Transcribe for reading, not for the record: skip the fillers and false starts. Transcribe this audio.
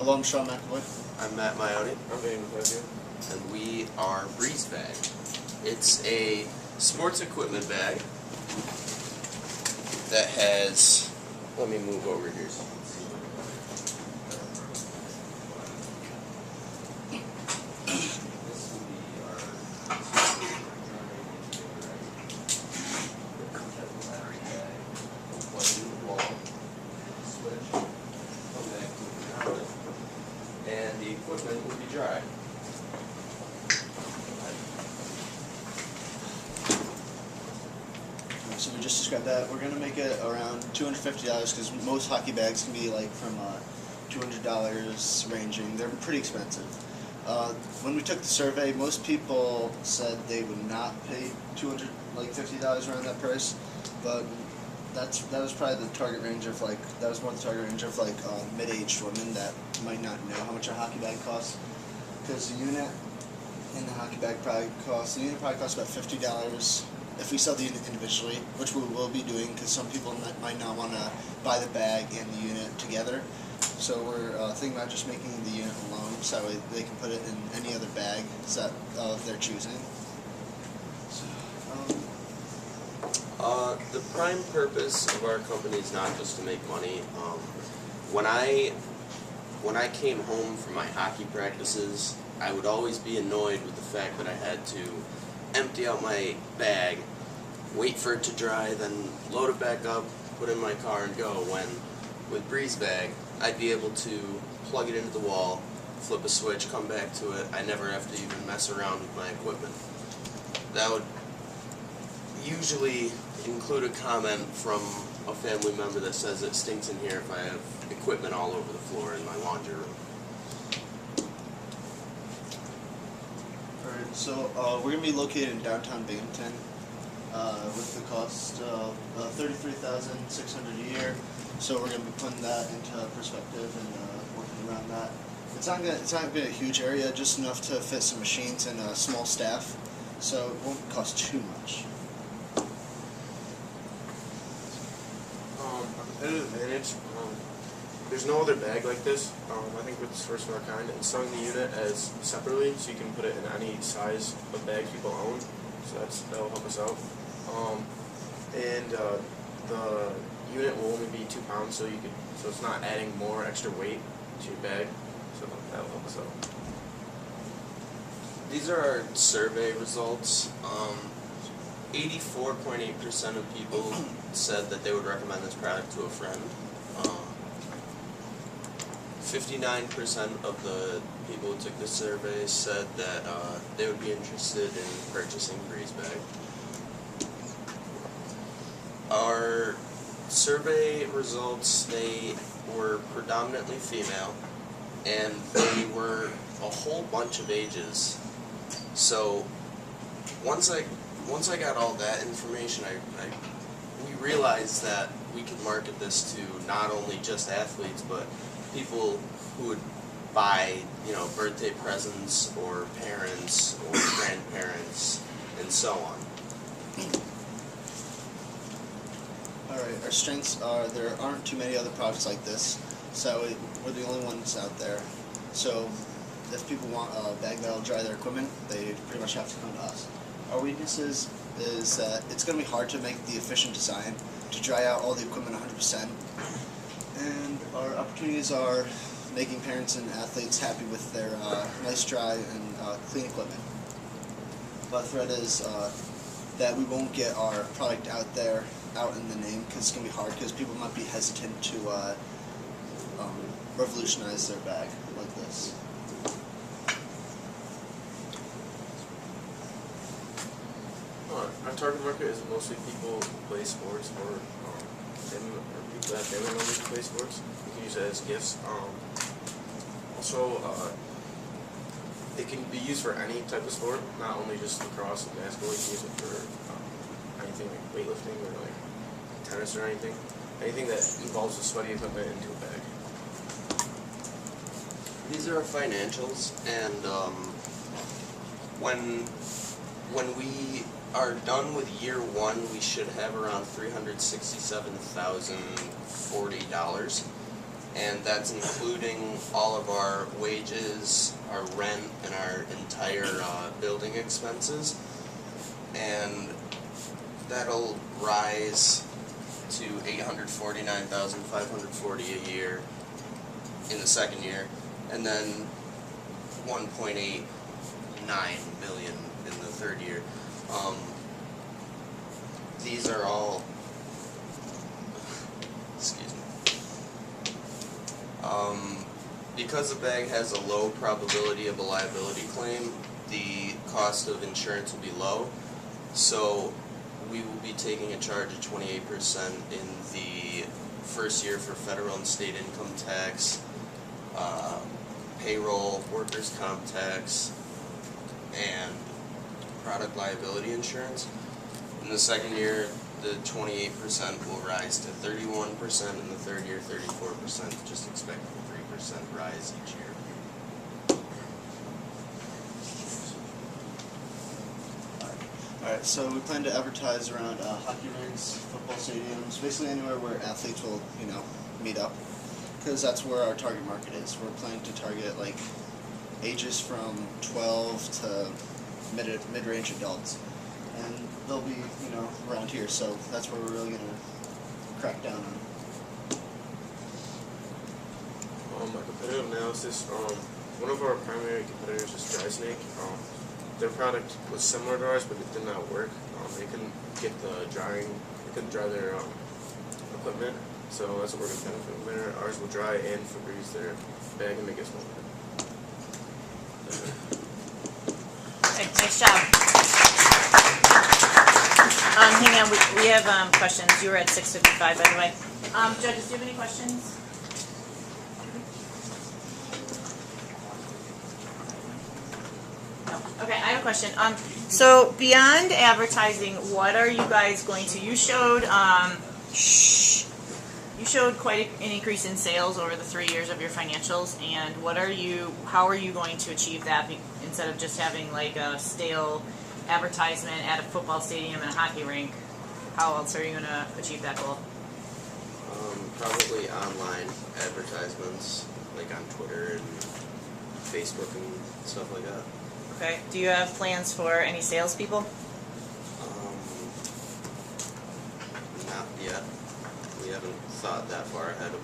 Hello, I'm Sean McAvoy. I'm Matt Maione. I'm Daniel Fabio. And we are Breeze Bag. It's a sports equipment bag that has, let me move over here so you can see. This will be our battery bag. Plug it in the wall, switch, come back to the ground, and the equipment will be dry. So we just described that. We're going to make it around $250 because most hockey bags can be like from $200 ranging. They're pretty expensive. When we took the survey, most people said they would not pay $50 around that price, but that was probably the target range of mid-aged women that might not know how much a hockey bag costs, because the unit in the hockey bag probably costs about $50 if we sell the unit individually, which we will be doing because some people might not want to buy the bag and the unit together. So we're thinking about just making the unit alone, so that way they can put it in any other bag of their choosing. So, the prime purpose of our company is not just to make money. When I came home from my hockey practices, I would always be annoyed with the fact that I had to empty out my bag, wait for it to dry, then load it back up, put it in my car and go. When with Breeze Bag, I'd be able to plug it into the wall, flip a switch, come back to it. I never have to even mess around with my equipment. That would usually include a comment from a family member that says it stinks in here if I have equipment all over the floor in my laundry room. Alright, so we're going to be located in downtown Binghamton with the cost of $33,600 a year. So we're going to be putting that into perspective and working around that. It's not going to be a huge area, just enough to fit some machines and a small staff, so it won't cost too much. A competitive advantage. There's no other bag like this. I think it's first of our kind. Installing the unit as separately, so you can put it in any size of bag people own. So that'll help us out. The unit will only be 2 pounds, so it's not adding more extra weight to your bag. So that'll help us out. These are our survey results. 84.8% of people said that they would recommend this product to a friend. 59% of the people who took the survey said that they would be interested in purchasing Breeze Bag. Our survey results, they were predominantly female, and they were a whole bunch of ages. So once I got all that information, we realized that we could market this to not only just athletes, but people who would buy, birthday presents, or parents, or grandparents, and so on. Alright, our strengths are there aren't too many other products like this, so we're the only ones out there. So if people want a bag that'll dry their equipment, they pretty much have to come to us. Our weaknesses is that it's going to be hard to make the efficient design to dry out all the equipment 100%. And our opportunities are making parents and athletes happy with their nice, dry, and clean equipment. But the threat is that we won't get our product out in the name, because it's going to be hard, because people might be hesitant to revolutionize their bag like this. Our target market is mostly people who play sports or people that have family members who play sports. We can use it as gifts. Also, it can be used for any type of sport, not only just lacrosse and basketball. You can use it for anything like weightlifting or like tennis or anything. Anything that involves the sweaty equipment into a bag. These are our financials, and when we are done with year one, we should have around $367,040. and that's including all of our wages, our rent, and our entire building expenses. And that'll rise to $849,540 a year in the second year, and then 1.89 million in the third year. These are all, excuse me. Because the bag has a low probability of a liability claim, the cost of insurance will be low. So we will be taking a charge of 28% in the first year for federal and state income tax, payroll, workers' comp tax, and product liability insurance. In the second year, the 28% will rise to 31%, in the third year 34%, just expect a 3% rise each year. Alright, so we plan to advertise around hockey rinks, football stadiums, basically anywhere where athletes will, meet up, because that's where our target market is. We're planning to target like ages from 12 to mid-range adults, and they'll be, around here. So that's where we're really gonna crack down on. My competitive analysis. One of our primary competitors is Dry Snake. Their product was similar to ours, but it did not work. They couldn't get they couldn't dry their equipment, so that's what we're going to benefit from there. Ours will dry and Febreze their bag and make it smell better. Okay, nice job. Hang on, we have questions. You were at 6:55, by the way. Judges, do you have any questions? Okay, I have a question. So beyond advertising, what are you guys going to? You showed quite an increase in sales over the 3 years of your financials, and how are you going to achieve that instead of just having like a stale advertisement at a football stadium and a hockey rink? How else are you going to achieve that goal? Probably online advertisements, like on Twitter and Facebook and stuff like that. Okay. Do you have plans for any salespeople? Not yet. We haven't thought that far ahead of